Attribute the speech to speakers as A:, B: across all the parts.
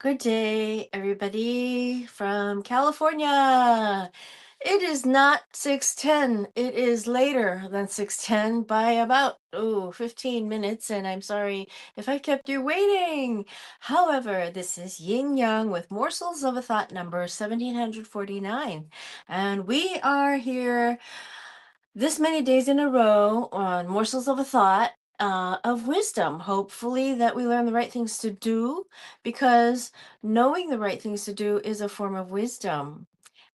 A: Good day, everybody from California. It is not 6:10. It is later than 6:10 by about 15 minutes, and I'm sorry if I kept you waiting. However, this is Yin Yang with Morsels of a Thought number 1749, and we are here this many days in a row on Morsels of a Thought of wisdom. Hopefully, that we learn the right things to do, because knowing the right things to do is a form of wisdom.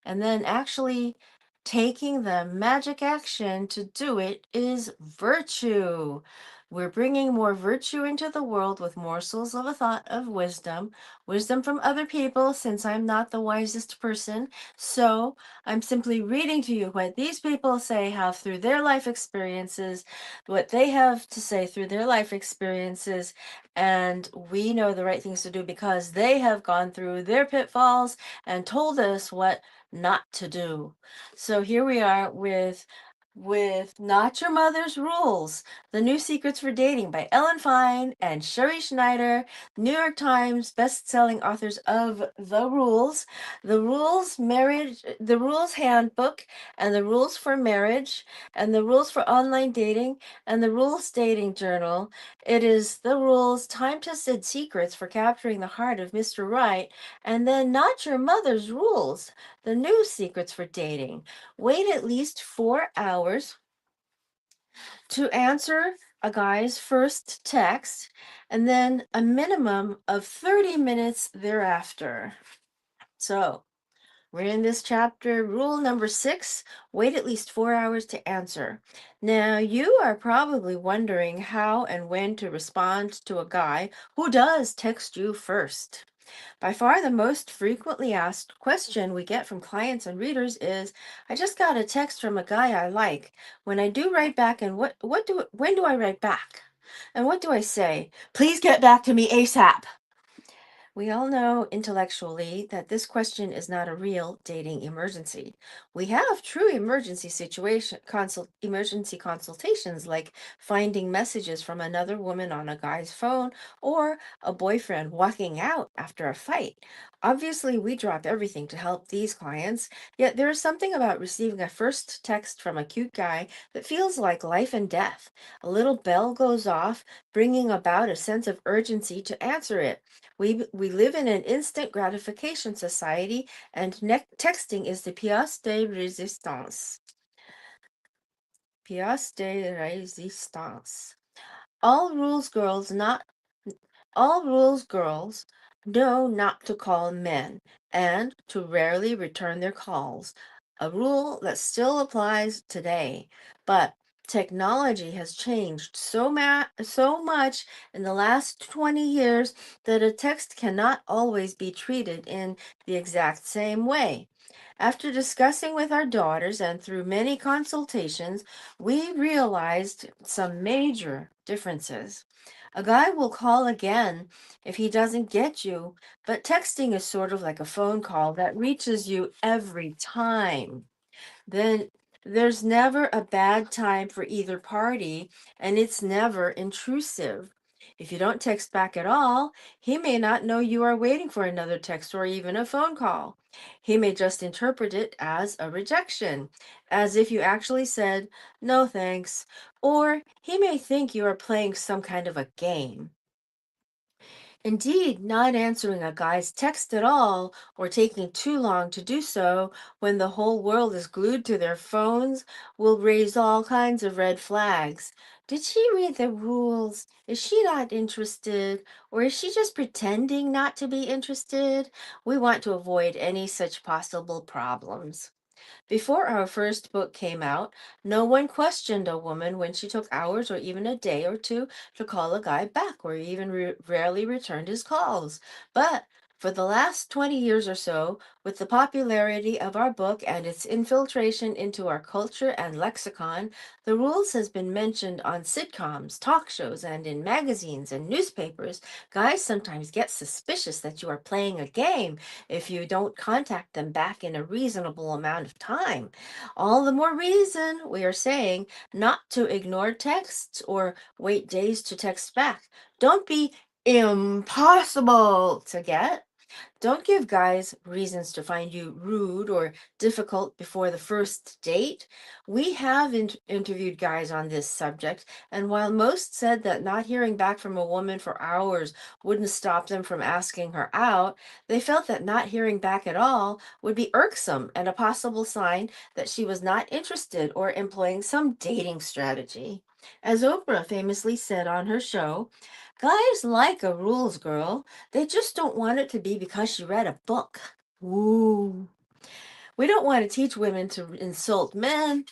A: And then actually taking the magic action to do it is virtue. We're bringing more virtue into the world with morsels of a thought of wisdom, wisdom from other people, since I'm not the wisest person. So I'm simply reading to you what these people say have through their life experiences, what they have to say through their life experiences. And we know the right things to do because they have gone through their pitfalls and told us what not to do. So here we are with Not Your Mother's Rules, The New Secrets for Dating by Ellen Fein and Sherrie Schneider, New York Times best-selling authors of The Rules Handbook, and The Rules for Marriage, and The Rules for Online Dating, and The Rules Dating Journal. It is The Rules, Time-Tested Secrets for Capturing the Heart of Mr. Right, and then Not Your Mother's Rules, The New Secrets for Dating. Wait at least 4 hours to answer a guy's first text, and then a minimum of 30 minutes thereafter. So, we're in this chapter, rule number 6, wait at least 4 hours to answer. Now, you are probably wondering how and when to respond to a guy who does text you first. By far the most frequently asked question we get from clients and readers is, I just got a text from a guy I like. When I do write back, and when do I write back? And what do I say? Please get back to me ASAP. We all know intellectually that this question is not a real dating emergency. We have true emergency consultations, like finding messages from another woman on a guy's phone, or a boyfriend walking out after a fight. Obviously, we drop everything to help these clients, yet there is something about receiving a first text from a cute guy that feels like life and death. A little bell goes off, bringing about a sense of urgency to answer it. We live in an instant gratification society, and texting is the pièce de résistance. Pièce de résistance. All rules girls not all rules girls know not to call men and to rarely return their calls, a rule that still applies today. But technology has changed so much in the last 20 years that a text cannot always be treated in the exact same way. After discussing with our daughters and through many consultations, we realized some major differences. A guy will call again if he doesn't get you, but texting is sort of like a phone call that reaches you every time. Then there's never a bad time for either party, and it's never intrusive. If you don't text back at all, he may not know you are waiting for another text or even a phone call. He may just interpret it as a rejection, as if you actually said, no thanks, or he may think you are playing some kind of a game. Indeed, not answering a guy's text at all, or taking too long to do so when the whole world is glued to their phones, will raise all kinds of red flags. Did she read the rules? Is she not interested? Or is she just pretending not to be interested? We want to avoid any such possible problems. Before our first book came out, no one questioned a woman when she took hours or even a day or two to call a guy back, or even rarely returned his calls. But for the last 20 years or so, with the popularity of our book and its infiltration into our culture and lexicon, the rules has been mentioned on sitcoms, talk shows, and in magazines and newspapers. Guys sometimes get suspicious that you are playing a game if you don't contact them back in a reasonable amount of time. All the more reason, we are saying, not to ignore texts or wait days to text back. Don't be impossible to get. Don't give guys reasons to find you rude or difficult before the first date. We have interviewed guys on this subject, and while most said that not hearing back from a woman for hours wouldn't stop them from asking her out, they felt that not hearing back at all would be irksome and a possible sign that she was not interested or employing some dating strategy. As Oprah famously said on her show, guys like a rules girl. They just don't want it to be because she read a book. Ooh. We don't want to teach women to insult men.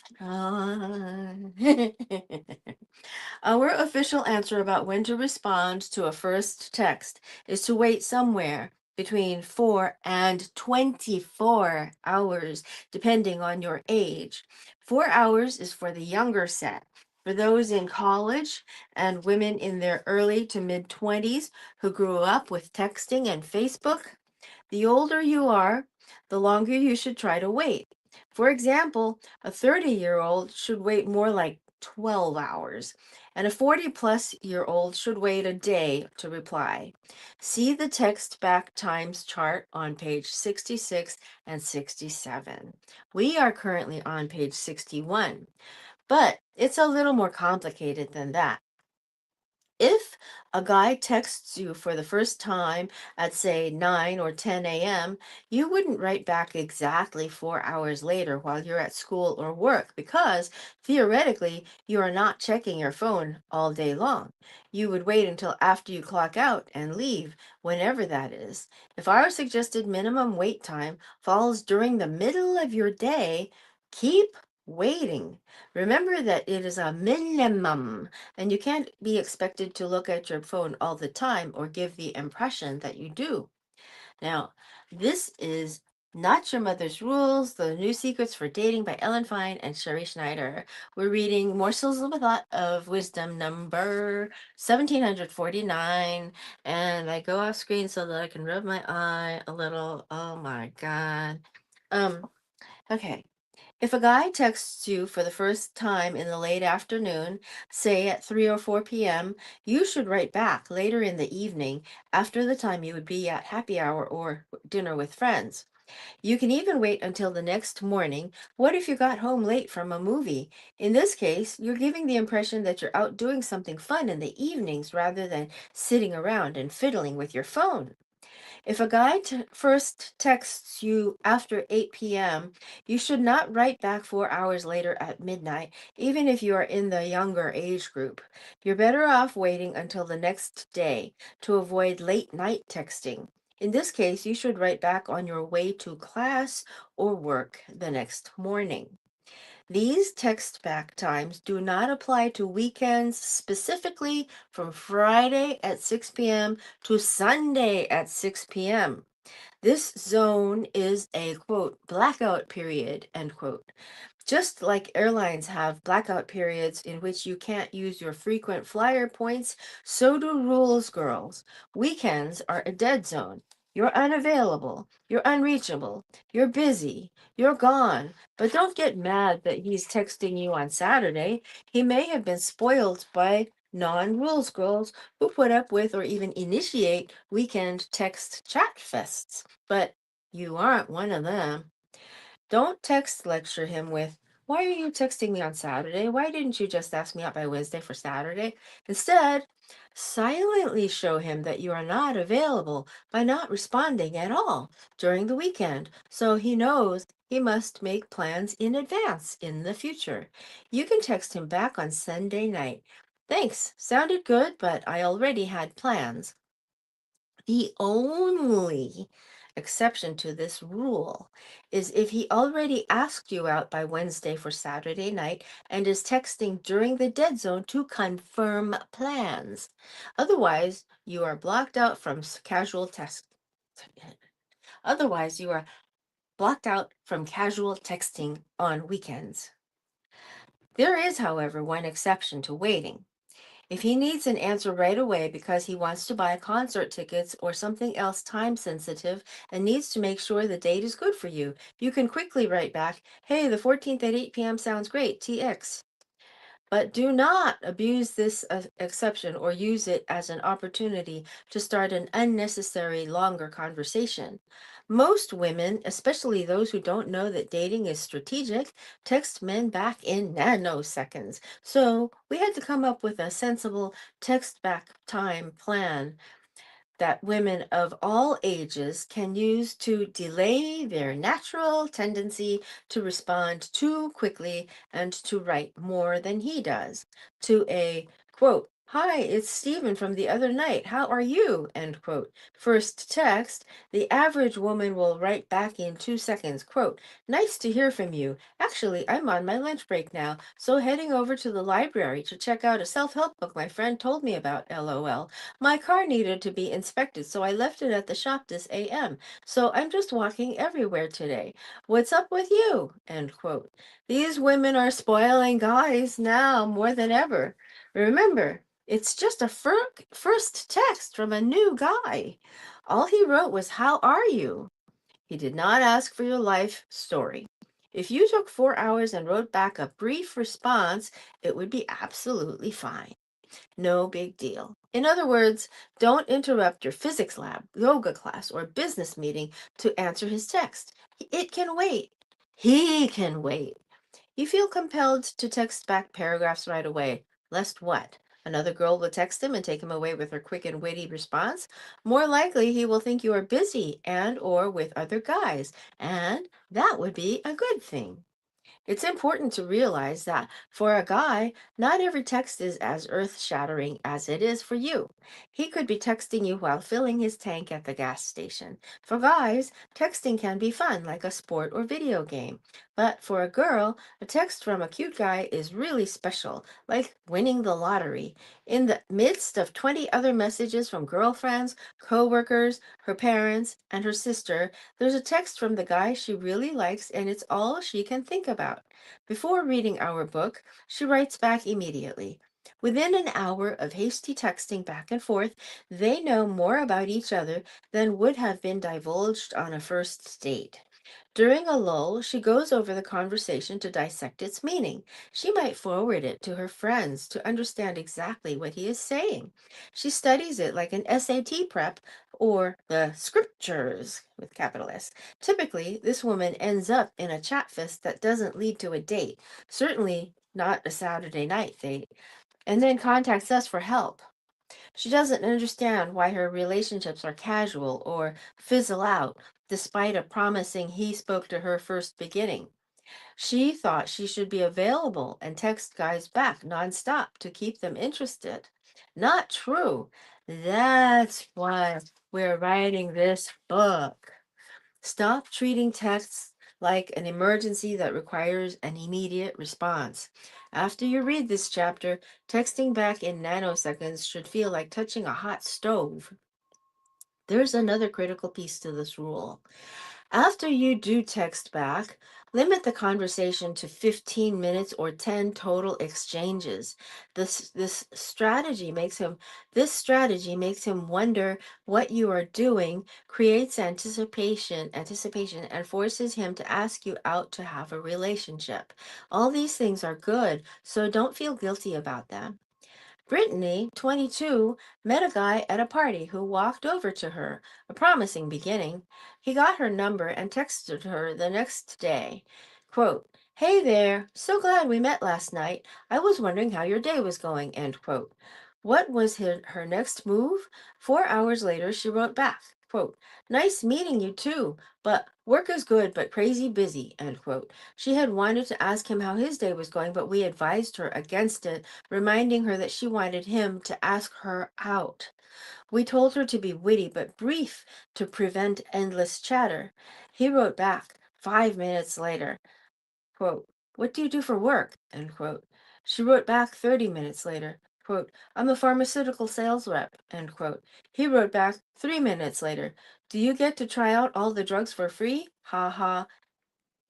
A: Our official answer about when to respond to a first text is to wait somewhere between 4 and 24 hours, depending on your age. 4 hours is for the younger set. For those in college and women in their early to mid 20s who grew up with texting and Facebook, the older you are, the longer you should try to wait. For example, a 30-year-old should wait more like 12 hours, and a 40-plus-year-old should wait a day to reply. See the text back times chart on page 66 and 67. We are currently on page 61, but it's a little more complicated than that. If a guy texts you for the first time at, say, 9 or 10 a.m., you wouldn't write back exactly 4 hours later while you're at school or work because theoretically you are not checking your phone all day long. You would wait until after you clock out and leave, whenever that is. If our suggested minimum wait time falls during the middle of your day, keep waiting. Remember that it is a minimum and you can't be expected to look at your phone all the time or give the impression that you do. Now, this is Not Your Mother's Rules, The New Secrets for Dating by Fein and Sherrie Schneider. We're reading Morsels of a Thought of Wisdom number 1749. And I go off screen so that I can rub my eye a little. Oh my God. Okay. If a guy texts you for the first time in the late afternoon, say at 3 or 4 p.m., you should write back later in the evening after the time you would be at happy hour or dinner with friends. You can even wait until the next morning. What if you got home late from a movie? In this case, you're giving the impression that you're out doing something fun in the evenings rather than sitting around and fiddling with your phone. If a guy first texts you after 8 p.m., you should not write back 4 hours later at midnight, even if you are in the younger age group. You're better off waiting until the next day to avoid late night texting. In this case, you should write back on your way to class or work the next morning. These text back times do not apply to weekends, specifically from Friday at 6 p.m. to Sunday at 6 p.m. This zone is a quote blackout period, end quote. Just like airlines have blackout periods in which you can't use your frequent flyer points, so do rules girls. Weekends are a dead zone. You're unavailable. You're unreachable. You're busy. You're gone. But don't get mad that he's texting you on Saturday. He may have been spoiled by non-rules girls who put up with or even initiate weekend text chat fests. But you aren't one of them. Don't text lecture him with, "Why are you texting me on Saturday? Why didn't you just ask me out by Wednesday for Saturday?" Instead, silently show him that you are not available by not responding at all during the weekend, so he knows he must make plans in advance in the future. You can text him back on Sunday night. "Thanks, sounded good, but I already had plans." The only exception to this rule is if he already asked you out by Wednesday for Saturday night and is texting during the dead zone to confirm plans. Otherwise, you are blocked out from casual text. Otherwise, you are blocked out from casual texting on weekends. There is, however, one exception to waiting. If he needs an answer right away because he wants to buy concert tickets or something else time sensitive and needs to make sure the date is good for you, you can quickly write back, "Hey, the 14th at 8 p.m. sounds great, TX." But do not abuse this exception or use it as an opportunity to start an unnecessary longer conversation. Most women, especially those who don't know that dating is strategic, text men back in nanoseconds. So we had to come up with a sensible text back time plan that women of all ages can use to delay their natural tendency to respond too quickly and to write more than he does. To a quote, "Hi, it's Stephen from the other night. How are you?" End quote. First text, the average woman will write back in 2 seconds. Quote, "Nice to hear from you. Actually, I'm on my lunch break now, so heading over to the library to check out a self help book my friend told me about. LOL. My car needed to be inspected, so I left it at the shop this AM. So I'm just walking everywhere today. What's up with you?" End quote. These women are spoiling guys now more than ever. Remember, it's just a first text from a new guy. All he wrote was, "How are you?" He did not ask for your life story. If you took 4 hours and wrote back a brief response, it would be absolutely fine. No big deal. In other words, don't interrupt your physics lab, yoga class, or business meeting to answer his text. It can wait. He can wait. You feel compelled to text back paragraphs right away. Lest what? Another girl will text him and take him away with her quick and witty response. More likely, he will think you are busy and or with other guys, and that would be a good thing. It's important to realize that for a guy, not every text is as earth shattering as it is for you. He could be texting you while filling his tank at the gas station. For guys, texting can be fun, like a sport or video game. But for a girl, a text from a cute guy is really special, like winning the lottery. In the midst of 20 other messages from girlfriends, coworkers, her parents, and her sister, there's a text from the guy she really likes, and it's all she can think about. Before reading our book, she writes back immediately. Within an hour of hasty texting back and forth, they know more about each other than would have been divulged on a first date. During a lull, she goes over the conversation to dissect its meaning. She might forward it to her friends to understand exactly what he is saying. She studies it like an SAT prep or the scriptures with capital S. Typically, this woman ends up in a chat fest that doesn't lead to a date, certainly not a Saturday night date, and then contacts us for help. She doesn't understand why her relationships are casual or fizzle out, despite a promising he spoke to her first beginning. She thought she should be available and text guys back nonstop to keep them interested. Not true. That's why we're writing this book. Stop treating texts like an emergency that requires an immediate response. After you read this chapter, texting back in nanoseconds should feel like touching a hot stove. There's another critical piece to this rule. After you do text back, limit the conversation to 15 minutes or 10 total exchanges. This strategy makes him wonder what you are doing, creates anticipation and forces him to ask you out to have a relationship. All these things are good, so don't feel guilty about them. Brittany, 22, met a guy at a party who walked over to her, a promising beginning. He got her number and texted her the next day. Quote, "Hey there, so glad we met last night. I was wondering how your day was going." End quote. What was her next move? 4 hours later, she wrote back. Quote, "Nice meeting you too, but work is good, but crazy busy." End quote. She had wanted to ask him how his day was going, but we advised her against it, reminding her that she wanted him to ask her out. We told her to be witty but brief to prevent endless chatter. He wrote back 5 minutes later, quote, "What do you do for work?" End quote. She wrote back 30 minutes later, quote, "I'm a pharmaceutical sales rep." End quote. He wrote back 3 minutes later, "Do you get to try out all the drugs for free? Ha ha."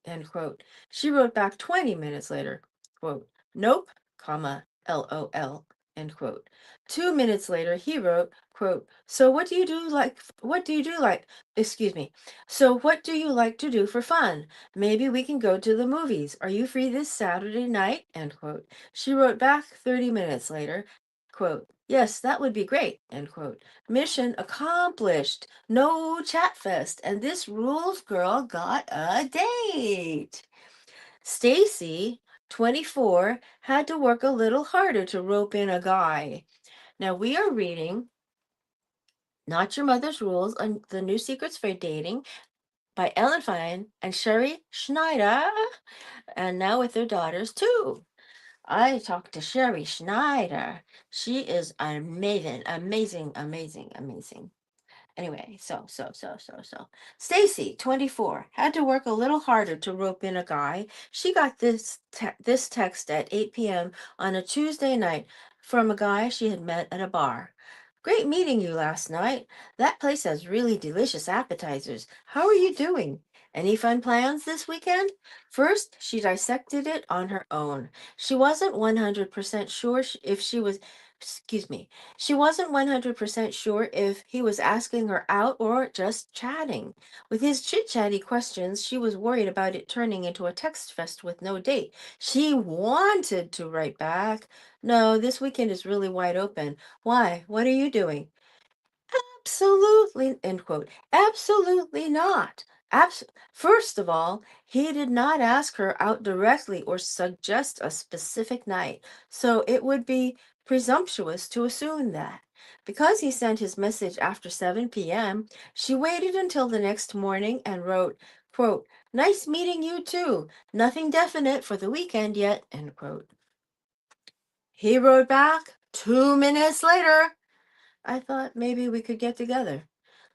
A: End quote. She wrote back 20 minutes later, quote, "Nope, comma, LOL." end quote. 2 minutes later, he wrote, quote, so what do you do like, excuse me, so what do you like to do for fun? Maybe we can go to the movies. Are you free this Saturday night? End quote. She wrote back 30 minutes later, quote, yes, that would be great, end quote. Mission accomplished. No chat fest, and this rules girl got a date. Stacy, 24, had to work a little harder to rope in a guy. Now we are reading Not Your Mother's Rules on the New Secrets for Dating by Ellen Fein and Sherrie Schneider, and now with their daughters too. I talked to Sherrie Schneider. She is amazing, amazing, amazing, amazing. Anyway, so. Stacy, 24, had to work a little harder to rope in a guy. She got this text at 8 p.m. on a Tuesday night from a guy she had met at a bar. Great meeting you last night. That place has really delicious appetizers. How are you doing? Any fun plans this weekend? First, she dissected it on her own. She wasn't 100% sure if she was, excuse me, she wasn't 100% sure if he was asking her out or just chatting. With his chit-chatty questions, she was worried about it turning into a text fest with no date. She wanted to write back, no, this weekend is really wide open. Why? What are you doing? Absolutely, end quote. Absolutely not. First of all, he did not ask her out directly or suggest a specific night, so it would be presumptuous to assume that. Because he sent his message after 7 p.m., she waited until the next morning and wrote, quote, nice meeting you too. Nothing definite for the weekend yet, end quote. He wrote back 2 minutes later. I thought maybe we could get together.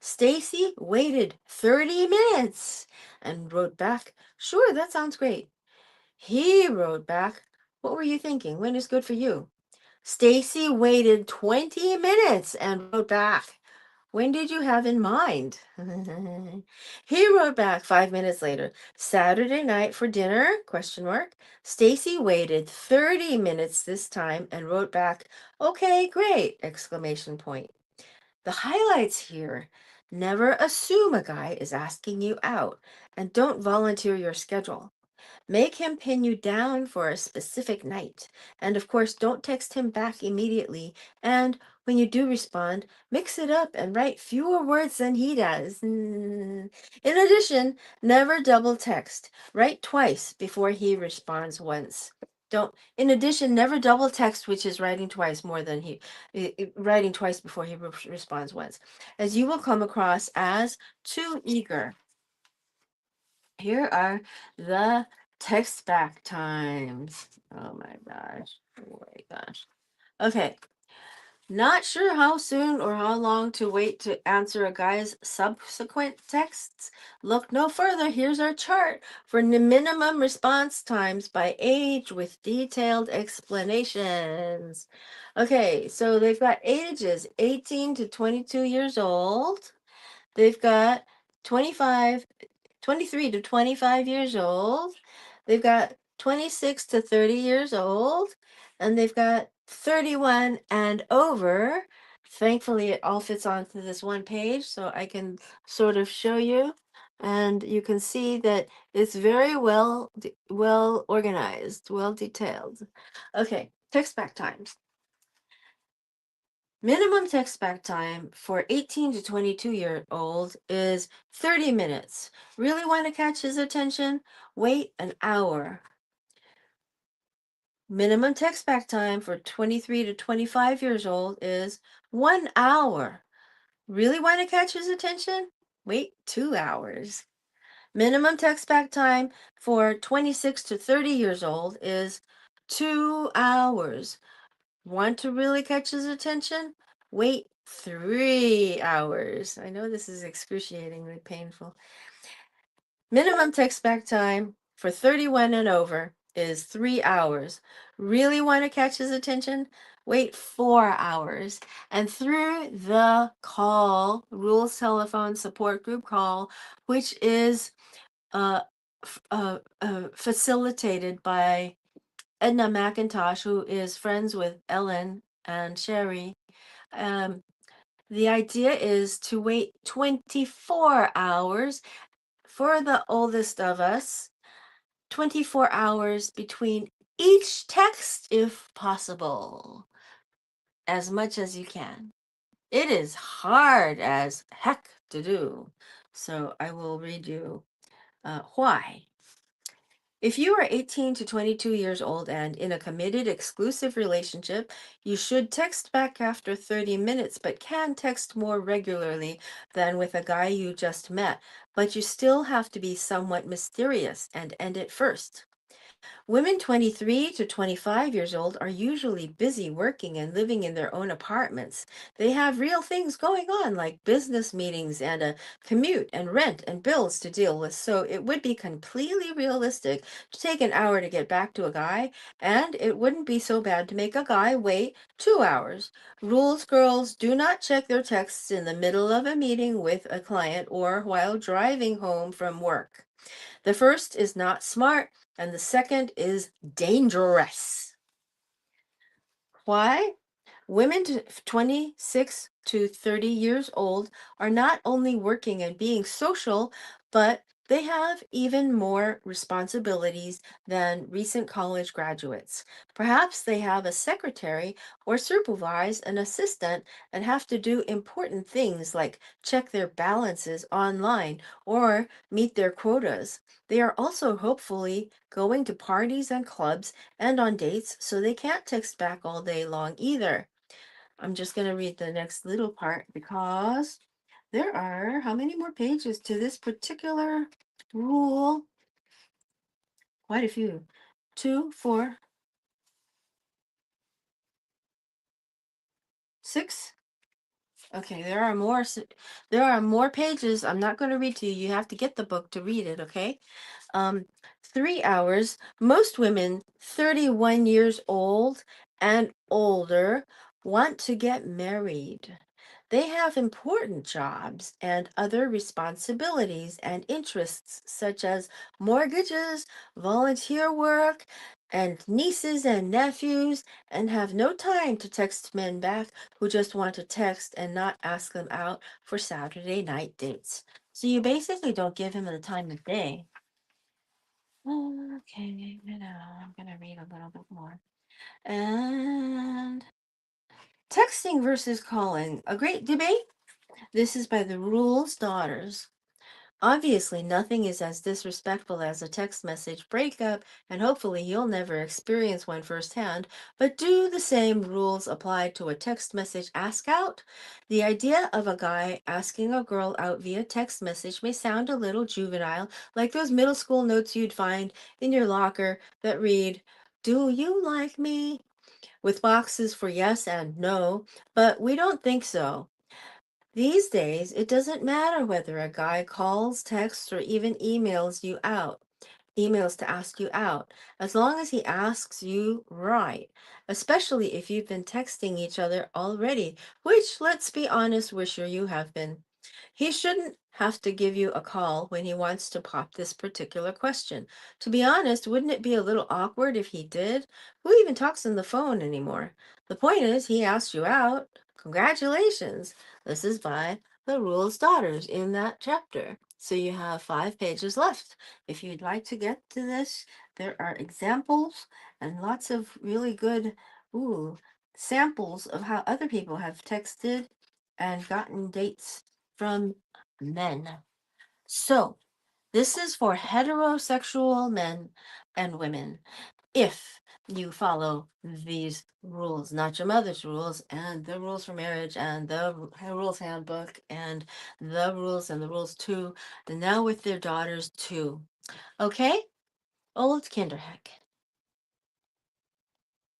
A: Stacy waited 30 minutes and wrote back, sure, that sounds great. He wrote back, what were you thinking? When is good for you? Stacy waited 20 minutes and wrote back, when did you have in mind? He wrote back 5 minutes later, Saturday night for dinner? Question mark. Stacy waited 30 minutes this time and wrote back, okay, great! Exclamation point. The highlights here. Never assume a guy is asking you out, and don't volunteer your schedule. Make him pin you down for a specific night. And of course, don't text him back immediately. And when you do respond, mix it up and write fewer words than he does. In addition, never double text. Write twice before he responds once. Don't. In addition, never double text, which is writing twice more than writing twice before he responds once, as you will come across as too eager. Here are the text back times. Oh my gosh. Oh my gosh. Okay. Not sure how soon or how long to wait to answer a guy's subsequent texts? Look no further. Here's our chart for the minimum response times by age with detailed explanations. Okay, so they've got ages 18 to 22 years old. They've got 25 23 to 25 years old. They've got 26 to 30 years old. And they've got 31 and over. Thankfully, it all fits onto this one page, so I can sort of show you. And you can see that it's very well organized, well detailed. Okay, text back times. Minimum text back time for 18 to 22-year-old is 30 minutes. Really want to catch his attention? Wait an hour. Minimum text back time for 23 to 25 years old is 1 hour. Really want to catch his attention? Wait 2 hours. Minimum text back time for 26 to 30 years old is 2 hours. Want to really catch his attention? Wait 3 hours. I know this is excruciatingly painful. Minimum text back time for 31 and over is 3 hours. Really want to catch his attention? Wait 4 hours. And through the call, Rules Telephone Support Group call, which is facilitated by Edna McIntosh, who is friends with Ellen and Sherrie. Um, the idea is to wait 24 hours for the oldest of us, 24 hours between each text if possible, as much as you can. It is hard as heck to do. So I will read you why. If you are 18 to 22 years old and in a committed exclusive relationship, you should text back after 30 minutes, but can text more regularly than with a guy you just met. But you still have to be somewhat mysterious and end it first. Women 23 to 25 years old are usually busy working and living in their own apartments. They have real things going on, like business meetings and a commute and rent and bills to deal with, so it would be completely realistic to take an hour to get back to a guy, and it wouldn't be so bad to make a guy wait 2 hours. Rules: girls do not check their texts in the middle of a meeting with a client or while driving home from work. The first is not smart, and the second is dangerous. Why? Women 26 to 30 years old are not only working and being social, but they have even more responsibilities than recent college graduates. Perhaps they have a secretary or supervise an assistant and have to do important things like check their balances online or meet their quotas. They are also hopefully going to parties and clubs and on dates, so they can't text back all day long either. I'm just going to read the next little part because there are how many more pages to this particular rule? Quite a few. Two, four, six. Okay, there are more pages. I'm not going to read to you. You have to get the book to read it, okay? Um, 3 hours. Most women 31 years old and older want to get married. They have important jobs and other responsibilities and interests, such as mortgages, volunteer work, and nieces and nephews, and have no time to text men back who just want to text and not ask them out for Saturday night dates. So you basically don't give him the time of day. Okay, I'm gonna read a little bit more. And texting versus calling, a great debate. This is by the Rules Daughters. Obviously, nothing is as disrespectful as a text message breakup, and hopefully you'll never experience one firsthand. But do the same rules apply to a text message ask out? The idea of a guy asking a girl out via text message may sound a little juvenile, like those middle school notes you'd find in your locker that read, "Do you like me?" with boxes for yes and no, but we don't think so. These days, it doesn't matter whether a guy calls, texts, or even emails to ask you out, as long as he asks you right, especially if you've been texting each other already, which, let's be honest, we're sure you have been. He shouldn't have to give you a call when he wants to pop this particular question. To be honest, wouldn't it be a little awkward if he did? Who even talks on the phone anymore? The point is, he asked you out. Congratulations. This is by the Rules Daughters in that chapter. So you have 5 pages left. If you'd like to get to this, there are examples and lots of really good ooh, samples of how other people have texted and gotten dates from men. So this is for heterosexual men and women. If you follow these rules, not your mother's rules, and the rules for marriage, and the rules handbook, and the rules too, and now with their daughters too. Okay? Old Kinderheck.